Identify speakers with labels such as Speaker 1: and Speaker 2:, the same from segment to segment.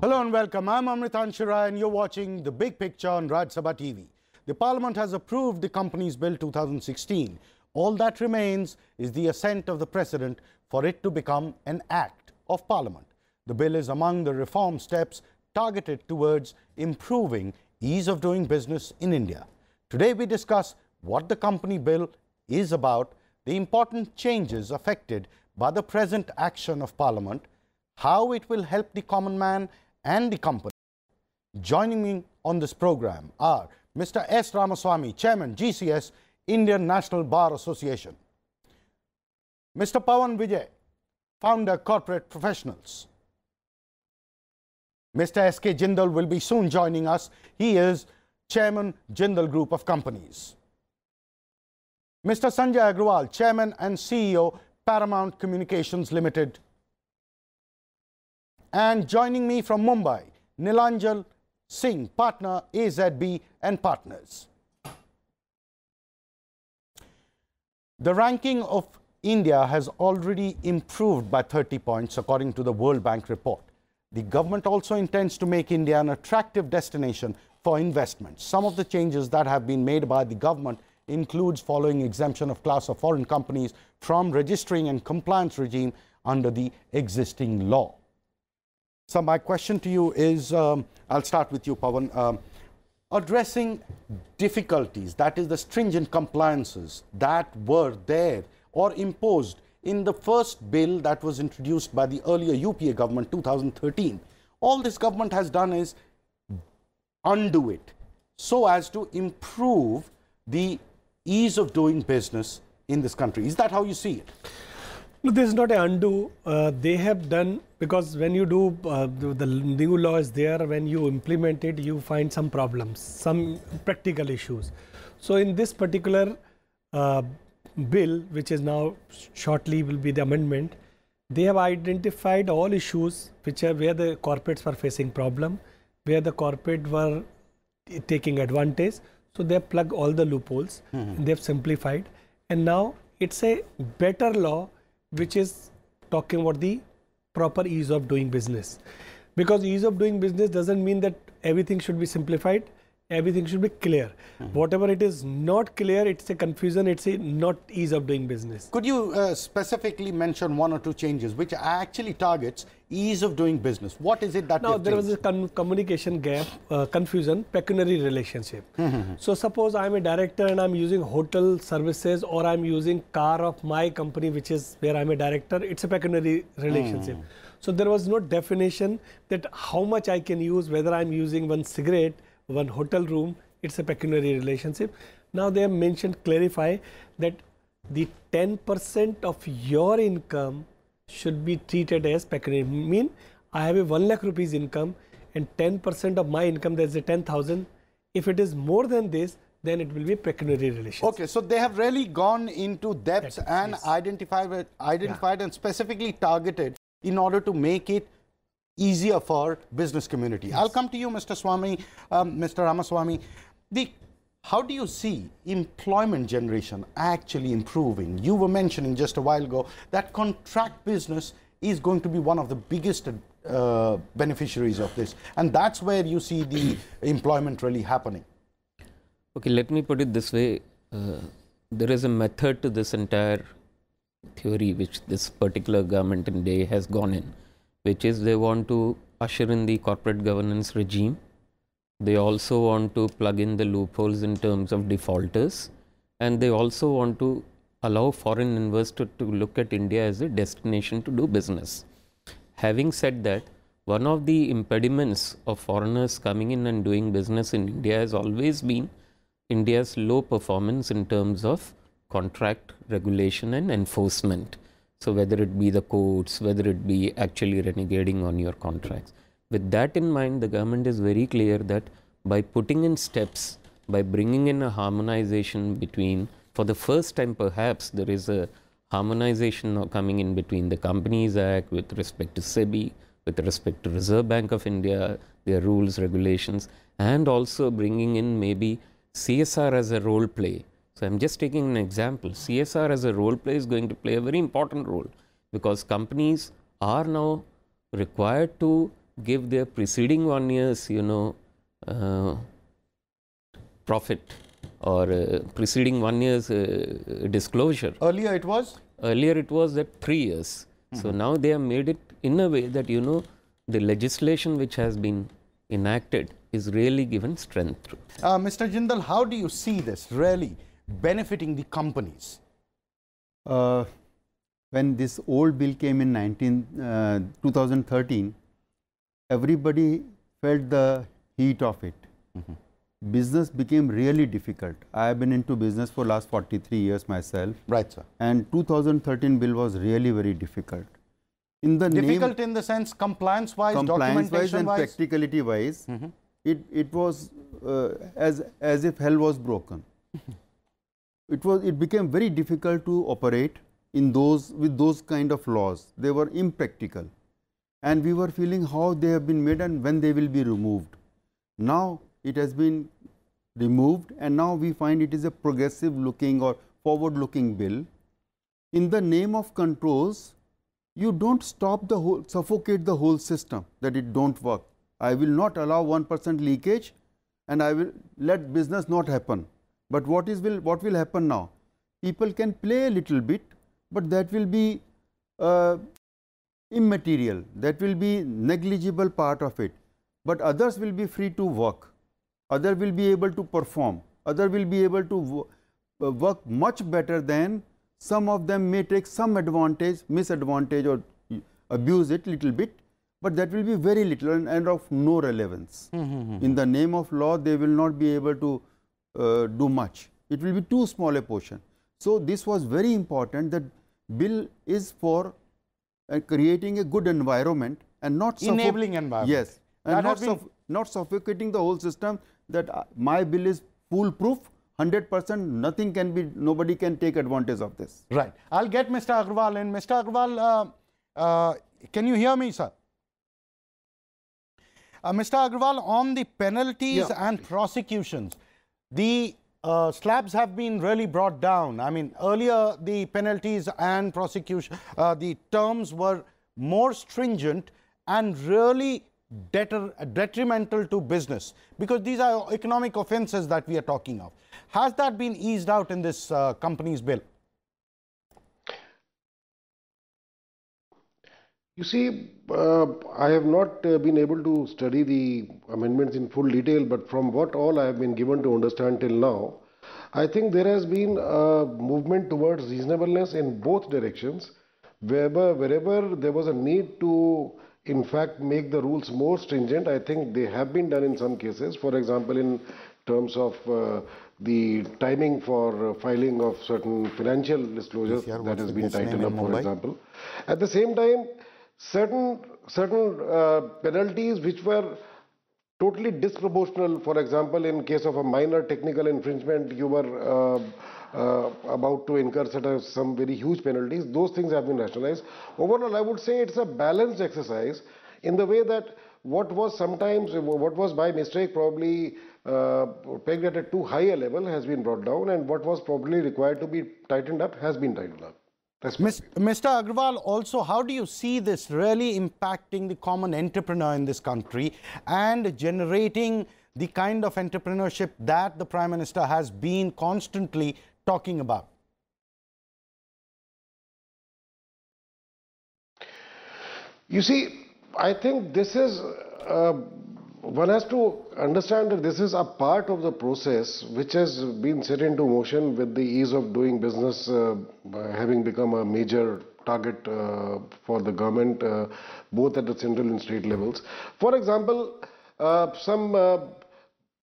Speaker 1: Hello and welcome. I'm Amritanshu Rai and you're watching The Big Picture on Rajya Sabha TV. The Parliament has approved the Companies Bill 2016. All that remains is the assent of the President for it to become an Act of Parliament. The bill is among the reform steps targeted towards improving ease of doing business in India. Today we discuss what the Company Bill is about, the important changes affected by the present action of Parliament, how it will help the common man and the company. Joining me on this program are Mr. S. Ramaswamy, Chairman, GCS, Indian National Bar Association. Mr. Pavan Vijay, Founder, Corporate Professionals. Mr. S.K. Jindal will be soon joining us. He is Chairman, Jindal Group of Companies. Mr. Sanjay Agrawal, Chairman and CEO, Paramount Communications Limited. And joining me from Mumbai, Nilanjana, Singh, partner, AZB and Partners. The ranking of India has already improved by 30 points according to the World Bank report. The government also intends to make India an attractive destination for investment. Some of the changes that have been made by the government includes following exemption of class of foreign companies from registering and compliance regime under the existing law. So my question to you is, I'll start with you, Pavan. Addressing difficulties, that is the stringent compliances that were there or imposed in the first bill that was introduced by the earlier UPA government, 2013. All this government has done is undo it so as to improve the ease of doing business in this country. Is that how you see it?
Speaker 2: No, this is not an undo. They have done, because when you do, the new law is there, when you implement it, you find some problems, some practical issues. So in this particular bill, which is now shortly will be the amendment, they have identified all issues which are where the corporates were facing problem, where the corporate were taking advantage. So they have plugged all the loopholes, they have simplified, and now it's a better law which is talking about the proper ease of doing business. Because ease of doing business doesn't mean that everything should be simplified, everything should be clear. Whatever it is not clear, it's a confusion, it's a not ease of doing business.
Speaker 1: Could you specifically mention one or two changes which actually targets ease of doing business? What is it that
Speaker 2: now there was a communication gap, confusion, pecuniary relationship. So suppose I'm a director and I'm using hotel services or I'm using car of my company, which is where I'm a director, it's a pecuniary relationship. So there was no definition that how much I can use, whether I'm using one cigarette, one hotel room, it's a pecuniary relationship. Now they have mentioned, clarify that the 10% of your income should be treated as pecuniary. Mean I have a 1 lakh rupees income and 10% of my income, there's a 10,000. If it is more than this, then it will be pecuniary relationship.
Speaker 1: Okay, so they have really gone into depths and identified and specifically targeted in order to make it easier for business community. I'll come to you, Mr. Swamy, Mr. Ramaswamy. How do you see employment generation actually improving? You were mentioning just a while ago that contract business is going to be one of the biggest beneficiaries of this, and that's where you see the employment really happening.
Speaker 3: Okay, let me put it this way. There is a method to this entire theory which this particular government in India has gone in, which is they want to usher in the corporate governance regime. They also want to plug in the loopholes in terms of defaulters, and they also want to allow foreign investors to look at India as a destination to do business. Having said that, one of the impediments of foreigners coming in and doing business in India has always been India's low performance in terms of contract regulation and enforcement. So whether it be the courts, whether it be actually renegading on your contracts. With that in mind, the government is very clear that by putting in steps, by bringing in a harmonization between, for the first time perhaps, there is a harmonization now coming in between the Companies Act with respect to SEBI, with respect to Reserve Bank of India, their rules, regulations, and also bringing in maybe CSR as a role play. So I'm just taking an example. CSR as a role play is going to play a very important role because companies are now required to give their preceding 1 year's, profit or preceding 1 year's disclosure.
Speaker 1: Earlier it was?
Speaker 3: Earlier it was at 3 years. So now they have made it in a way that, the legislation which has been enacted is really given strength to.
Speaker 1: Mr. Jindal, how do you see this really benefiting the companies?
Speaker 4: When this old bill came in 2013, everybody felt the heat of it. Business became really difficult. I have been into business for last 43 years myself.
Speaker 1: Right, sir.
Speaker 4: And 2013 bill was really very difficult. In the
Speaker 1: difficult in the sense compliance-wise,
Speaker 4: compliance-wise and
Speaker 1: documentation-wise?
Speaker 4: practicality-wise, it was as if hell was broken. It became very difficult to operate in with those kind of laws. They were impractical, and we were feeling how they have been made and when they will be removed. Now it has been removed, and now we find it is a progressive looking or forward looking bill. In the name of controls, you don't suffocate the whole system, that it don't work. I will not allow 1% leakage, and I will let business not happen. But what will happen now? People can play a little bit, but that will be immaterial. That will be negligible part of it. But others will be free to work. Others will be able to perform. Others will be able to work much better than some of them may take some advantage, misadvantage, or abuse it little bit, but that will be very little and of no relevance. In the name of law, they will not be able to do much. It will be too small a portion. So this was very important, that bill is for creating a good environment and not
Speaker 1: enabling environment.
Speaker 4: Yes, and not suffocating the whole system, that my bill is foolproof. 100%, nobody can take advantage of this.
Speaker 1: Right. I'll get Mr. Agrawal in. Mr. Agrawal, can you hear me, sir? Mr. Agrawal, on the penalties and prosecutions, the slabs have been really brought down. I mean, earlier the penalties and prosecution, the terms were more stringent and really detrimental to business, because these are economic offences that we are talking of. Has that been eased out in this company's bill?
Speaker 5: You see, I have not been able to study the amendments in full detail, but from what all I have been given to understand till now, I think there has been a movement towards reasonableness in both directions. Wherever there was a need to, in fact, make the rules more stringent, I think they have been done in some cases. For example, in terms of the timing for filing of certain financial disclosures, that has been tightened up, for example. At the same time, certain penalties which were totally disproportional, for example, in case of a minor technical infringement, you were about to incur some very huge penalties. Those things have been rationalized. Overall, I would say it's a balanced exercise in the way that what was by mistake probably pegged at a too high a level has been brought down, and what was probably required to be tightened up has been tightened up.
Speaker 1: Mr. Agrawal, also, how do you see this really impacting the common entrepreneur in this country and generating the kind of entrepreneurship that the Prime Minister has been constantly talking about?
Speaker 5: You see, I think this is, one has to understand that this is a part of the process which has been set into motion with the ease of doing business having become a major target for the government, both at the central and state levels. For example, some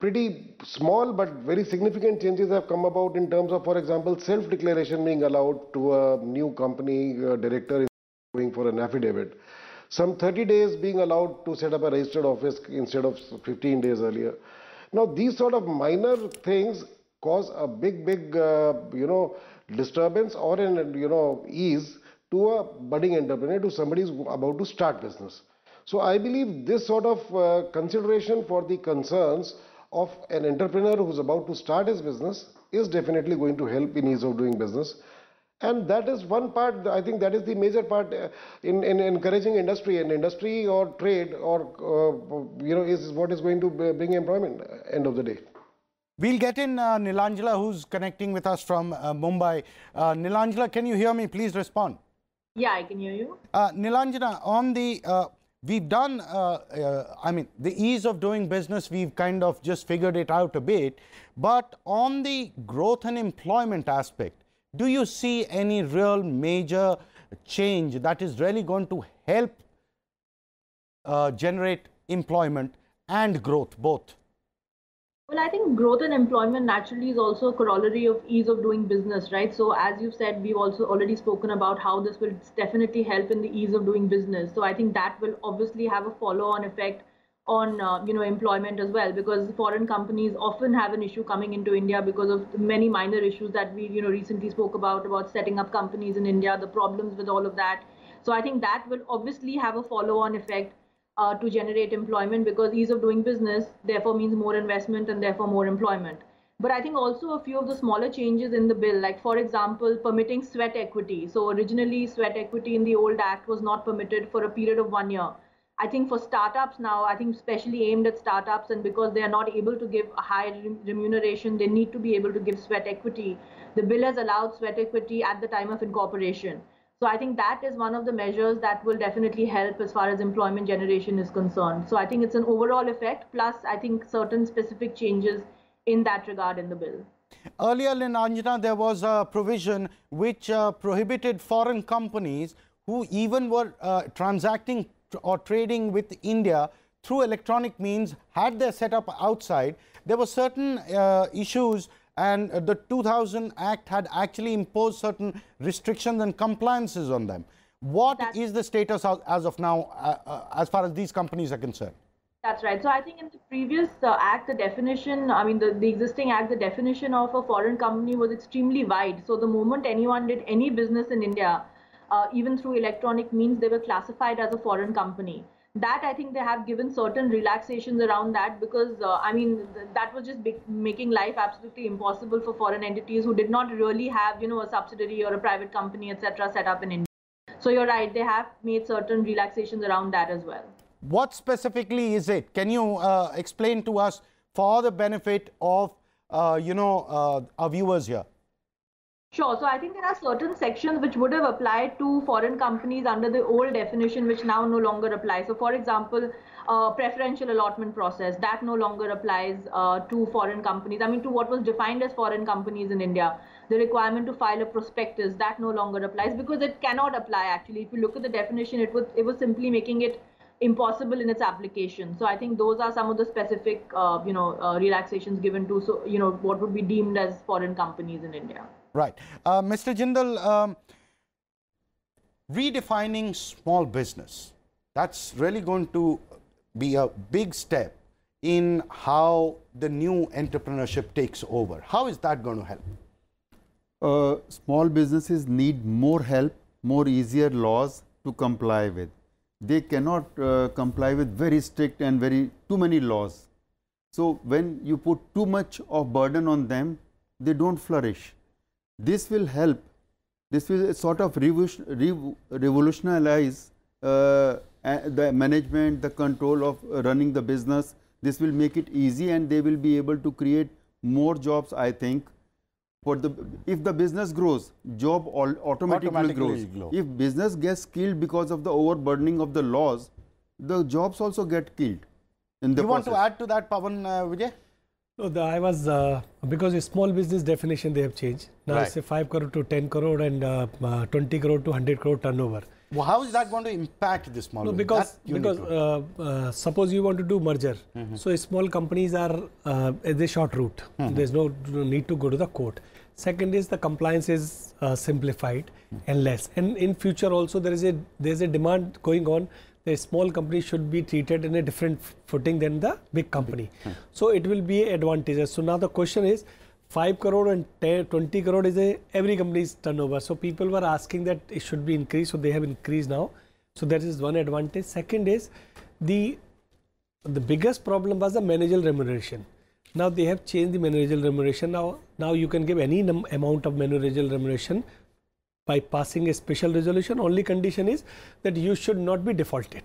Speaker 5: pretty small but very significant changes have come about in terms of, for example, self-declaration being allowed to a new company director going for an affidavit. Some 30 days being allowed to set up a registered office instead of 15 days earlier. Now, these sort of minor things cause a big, disturbance or ease to a budding entrepreneur, to somebody who's about to start business. So I believe this sort of consideration for the concerns of an entrepreneur who's about to start his business is definitely going to help in ease of doing business. And that is one part, I think that is the major part in encouraging industry. And industry or trade or, is what is going to bring employment end of the day.
Speaker 1: We'll get in Nilanjana, who's connecting with us from Mumbai. Nilanjana, can you hear me? Please respond.
Speaker 6: Yeah, I can hear you.
Speaker 1: Nilanjana, on the, we've done, I mean, the ease of doing business, we've kind of just figured it out a bit. But on the growth and employment aspect, do you see any real major change that is really going to help generate employment and growth, both?
Speaker 6: Well, I think growth and employment naturally is also a corollary of ease of doing business, right? So as you said, we've also already spoken about how this will definitely help in the ease of doing business. So I think that will obviously have a follow-on effect on employment as well, because foreign companies often have an issue coming into India because of the many minor issues that we recently spoke about setting up companies in India, the problems with all of that. So I think that will obviously have a follow-on effect to generate employment, because ease of doing business therefore means more investment and therefore more employment. But I think also a few of the smaller changes in the bill, like for example, permitting sweat equity. So originally sweat equity in the old act was not permitted for a period of 1 year. I think for startups now, I think especially aimed at startups, and because they are not able to give a high remuneration, they need to be able to give sweat equity. The bill has allowed sweat equity at the time of incorporation. So I think that is one of the measures that will definitely help as far as employment generation is concerned. So I think it's an overall effect, plus I think certain specific changes in that regard in the bill.
Speaker 1: Earlier, Nilanjana, there was a provision which prohibited foreign companies who even were transacting or trading with India through electronic means, had their setup outside. There were certain issues, and the 2000 Act had actually imposed certain restrictions and compliances on them. What is the status as of now as far as these companies are concerned?
Speaker 6: That's right. So I think in the previous act, the definition, I mean, the existing act, the definition of a foreign company was extremely wide. So the moment anyone did any business in India, even through electronic means, they were classified as a foreign company. That I think they have given certain relaxations around that, because I mean, that was just making life absolutely impossible for foreign entities who did not really have, a subsidiary or a private company, etc., set up in India. So you're right, they have made certain relaxations around that as well.
Speaker 1: What specifically is it? Can you explain to us for the benefit of, our viewers here?
Speaker 6: Sure. So I think there are certain sections which would have applied to foreign companies under the old definition, which now no longer apply. So for example, preferential allotment process, that no longer applies to foreign companies. I mean, to what was defined as foreign companies in India. The requirement to file a prospectus, that no longer applies, because it cannot apply actually. If you look at the definition, it was simply making it impossible in its application. So I think those are some of the specific, relaxations given to, what would be deemed as foreign companies in India.
Speaker 1: Right. Mr. Jindal, redefining small business, that's really going to be a big step in how the new entrepreneurship takes over. How is that going to help?
Speaker 4: Small businesses need more help, more easier laws to comply with. They cannot comply with very strict and too many laws. So when you put too much of burden on them, they don't flourish. This will help. This will sort of revolutionize the management, the control of running the business. This will make it easy, and they will be able to create more jobs, I think. If the business grows, job automatically grows. If business gets killed because of the overburdening of the laws, the jobs also get killed in the process.
Speaker 1: You want to add to that, Pavan, Vijay?
Speaker 2: No, I was, because a small business definition they have changed. Now it's a 5 crore to 10 crore and 20 crore to 100 crore turnover.
Speaker 1: Well, how is that going to impact this small business?
Speaker 2: Because suppose you want to do merger. So small companies are the short route. There's no need to go to the court. Second is the compliance is simplified and less. And in future also there's a demand going on. The small company should be treated in a different footing than the big company. So it will be advantageous. So now the question is, 5 crore and 20 crore is every company's turnover. So people were asking that it should be increased. So they have increased now. So that is one advantage. Second is the biggest problem was the managerial remuneration. Now they have changed the managerial remuneration. Now you can give any amount of managerial remuneration by passing a special resolution. Only condition is that you should not be defaulted.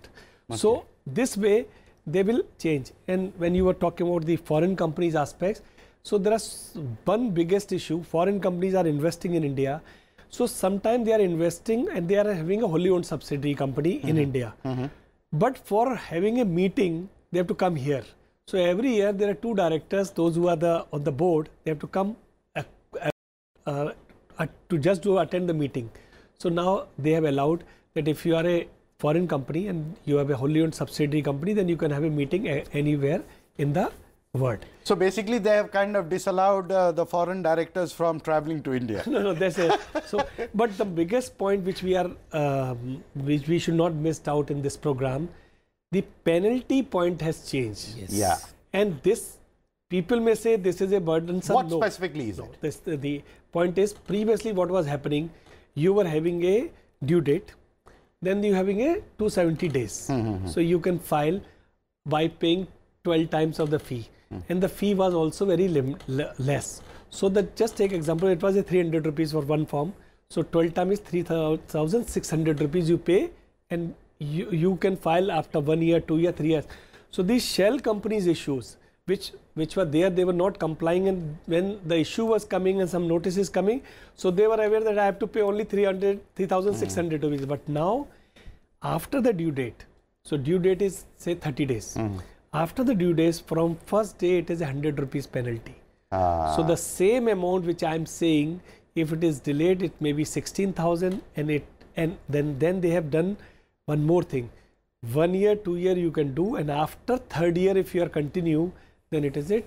Speaker 2: Okay. So this way they will change. And when you were talking about the foreign companies aspects, so there is one biggest issue. Foreign companies are investing in India. So sometimes they are investing and they are having a wholly owned subsidiary company in India. But for having a meeting, they have to come here. So every year there are 2 directors, those who are on the board, they have to come to just attend the meeting. So now they have allowed that if you are a foreign company and you have a wholly owned subsidiary company, then you can have a meeting anywhere in the world.
Speaker 1: So basically they have kind of disallowed the foreign directors from traveling to India.
Speaker 2: No, that's it. So, but the biggest point which we are, which we should not miss out in this program, the penalty point has changed.
Speaker 3: Yes.
Speaker 1: Yeah.
Speaker 2: And this, people may say this is a burdensome.
Speaker 1: What specifically is it?
Speaker 2: This, the point is, previously what was happening, you were having a due date, then you having a 270 days. So you can file by paying 12 times of the fee. And the fee was also very less. So that, just take example, it was a 300 rupees for one form. So 12 times is 3,600 rupees you pay, and you can file after 1 year, 2 years, 3 years. So these shell companies issues which were there, they were not complying, and when the issue was coming and some notices coming, so they were aware that I have to pay only 3,600 rupees. But now after the due date, so due date is say 30 days. After the due days, from first day it is 100 rupees penalty. So the same amount which I am saying, if it is delayed, it may be 16,000, and then they have done one more thing. 1 year, 2 year you can do, and after 3rd year if you are continue, then it is a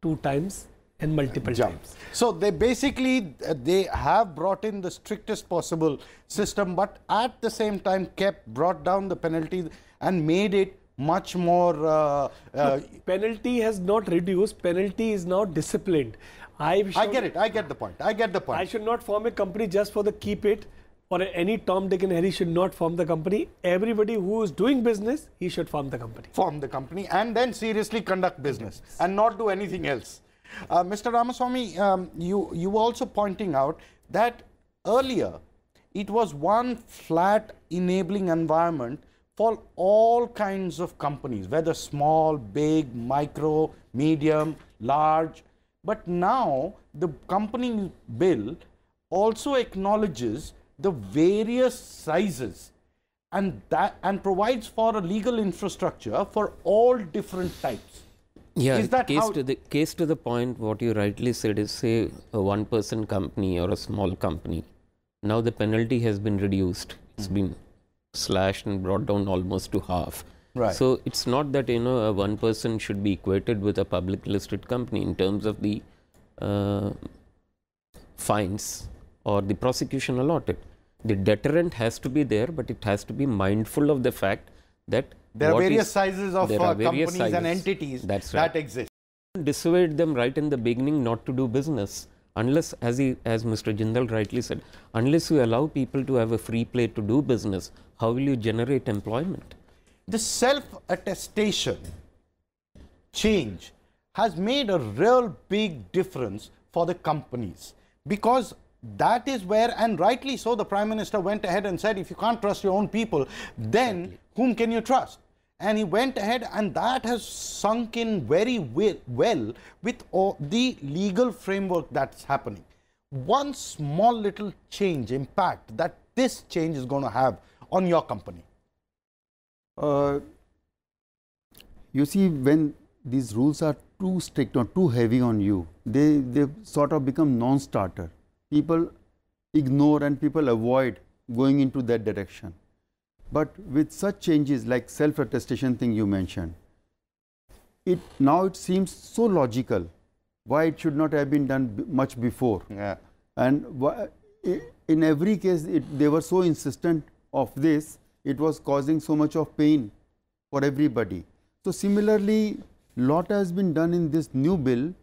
Speaker 2: 2 times and multiple times.
Speaker 1: So they basically they have brought in the strictest possible system, but at the same time brought down the penalty and made it much more.
Speaker 2: Penalty has not reduced. Penalty is now disciplined. I get
Speaker 1: it. I get the point. I
Speaker 2: should not form a company just for the keep it, or any Tom, Dick and Harry should not form the company. Everybody who is doing business, he should form the company.
Speaker 1: Form the company and then seriously conduct business and not do anything else. Mr. Ramaswamy, you were also pointing out that earlier it was one flat enabling environment for all kinds of companies, whether small, big, micro, medium, large. But now the company bill also acknowledges the various sizes and provides for a legal infrastructure for all different types.
Speaker 3: Yeah,
Speaker 1: is that
Speaker 3: case to the point, what you rightly said is, say, a one-person company or a small company. Now the penalty has been reduced. It's been slashed and brought down almost to half.
Speaker 1: Right.
Speaker 3: So it's not that, you know, a one person should be equated with a public listed company in terms of the fines or the prosecution allotted. The deterrent has to be there, but it has to be mindful of the fact that
Speaker 1: there are various sizes of companies and entities that exist.
Speaker 3: Dissuade them right in the beginning not to do business, unless, as Mr. Jindal rightly said, unless you allow people to have a free play to do business, how will you generate employment?
Speaker 1: The self-attestation change has made a real big difference for the companies, because that is where, and rightly so, the Prime Minister went ahead and said, if you can't trust your own people, then whom can you trust? And he went ahead, and that has sunk in very well with the legal framework that's happening. One small little change, impact that this change is going to have on your company.
Speaker 4: You see, when these rules are too strict or too heavy on you, they sort of become non-starter. People ignore and people avoid going into that direction. But with such changes like self-attestation thing you mentioned, now it seems so logical why it should not have been done much before.
Speaker 1: Yeah.
Speaker 4: And in every case, they were so insistent of this, it was causing so much of pain for everybody. So similarly, lot has been done in this new bill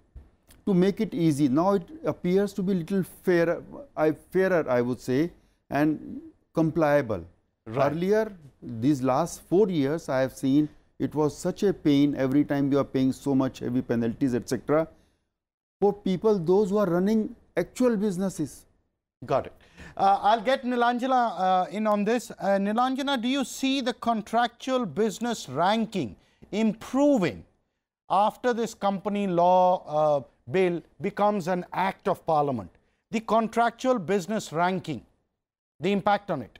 Speaker 4: to make it easy. Now it appears to be little fairer, I would say, and compliable. Right. Earlier, these last 4 years, I have seen it was such a pain every time you are paying so much heavy penalties, etc. For people, those who are running actual businesses,
Speaker 1: Got it. I'll get Nilanjana in on this. Nilanjana, do you see the contractual business ranking improving after this company law bill becomes an act of parliament? The contractual business ranking, the impact on it?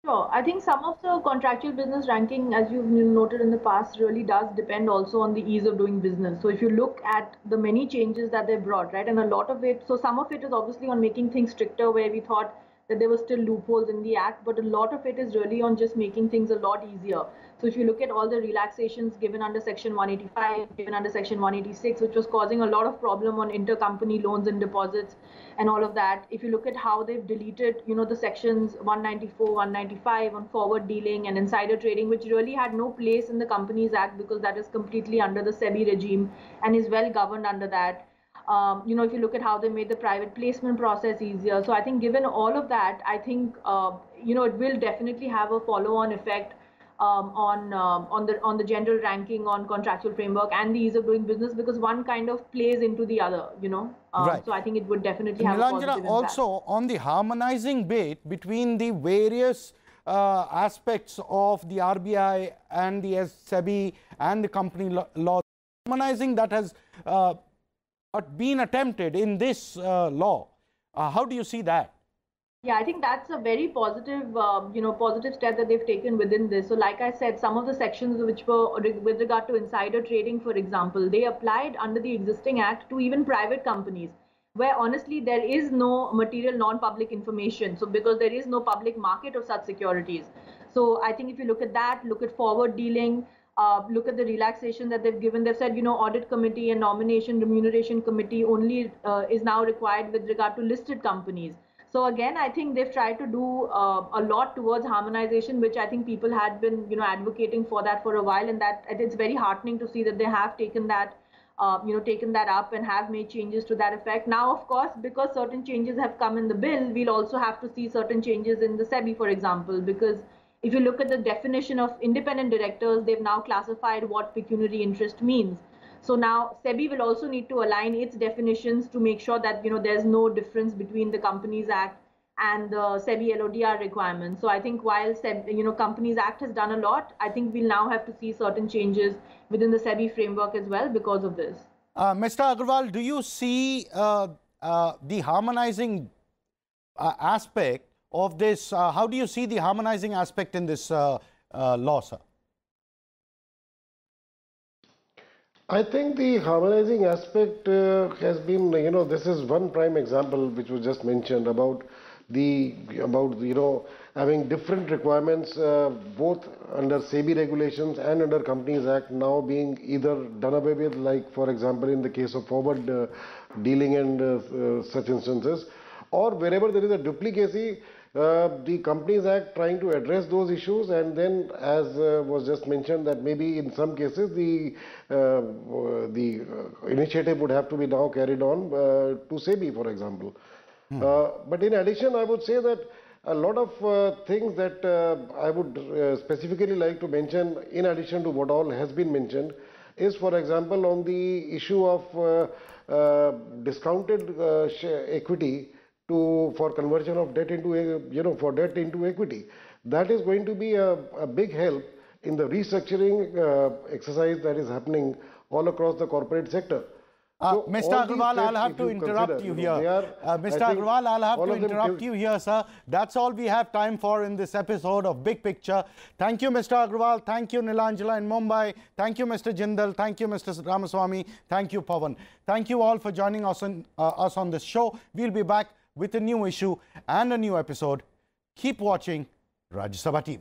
Speaker 6: Sure. I think some of the contractual business ranking, as you've noted in the past, really does depend also on the ease of doing business. So if you look at the many changes that they brought, right, and a lot of it, so some of it is obviously on making things stricter where we thought that there were still loopholes in the act, but a lot of it is really on just making things a lot easier. So if you look at all the relaxations given under Section 185, given under Section 186, which was causing a lot of problem on intercompany loans and deposits and all of that. If you look at how they've deleted, the sections 194, 195 on forward dealing and insider trading, which really had no place in the Companies Act because that is completely under the SEBI regime and is well governed under that. If you look at how they made the private placement process easier. So I think given all of that, I think, it will definitely have a follow-on effect on the general ranking on contractual framework and the ease of doing business, because one kind of plays into the other,
Speaker 1: Right.
Speaker 6: So I think it would definitely have a positive impact.
Speaker 1: Also on the harmonizing bit between the various aspects of the RBI and the SEBI and the company law, harmonizing that has been attempted in this law. How do you see that?
Speaker 6: Yeah, I think that's a very positive, positive step that they've taken within this. So like I said, some of the sections which were with regard to insider trading, for example, they applied under the existing act to even private companies, where honestly there is no material non-public information. So because there is no public market of such securities. So I think if you look at that, look at forward dealing, look at the relaxation that they've given. They've said, audit committee and nomination remuneration committee only is now required with regard to listed companies. So again, I think they've tried to do a lot towards harmonization, which I think people had been, advocating for that for a while, and that it's very heartening to see that they have taken that, taken that up and have made changes to that effect. Now, of course, because certain changes have come in the bill, we'll also have to see certain changes in the SEBI, for example, because if you look at the definition of independent directors, they've now classified what pecuniary interest means. So now SEBI will also need to align its definitions to make sure that there's no difference between the Companies Act and the SEBI LODR requirements. So I think while Companies Act has done a lot, I think we'll now have to see certain changes within the SEBI framework as well because of this.
Speaker 1: Mr. Agrawal, do you see the harmonizing aspect of this? How do you see the harmonizing aspect in this law, sir?
Speaker 5: I think the harmonizing aspect has been, this is one prime example which was just mentioned about having different requirements both under SEBI regulations and under Companies Act now being either done away with, like for example in the case of forward dealing and such instances, or wherever there is a duplicacy, the Companies Act trying to address those issues, and then as was just mentioned that maybe in some cases the initiative would have to be now carried on to SEBI, for example. But in addition, I would say that a lot of things that I would specifically like to mention in addition to what all has been mentioned is, for example, on the issue of discounted equity for conversion of debt into for debt into equity. That is going to be a big help in the restructuring exercise that is happening all across the corporate sector. So
Speaker 1: Mr. Agrawal, I'll have to interrupt you here. Mr. Agrawal, I'll have to interrupt you here, sir. That's all we have time for in this episode of Big Picture. Thank you, Mr. Agrawal. Thank you, Nilanjana in Mumbai. Thank you, Mr. Jindal. Thank you, Mr. Ramaswamy. Thank you, Pavan. Thank you all for joining us on this show. We'll be back with a new issue and a new episode. Keep watching Rajya Sabha TV.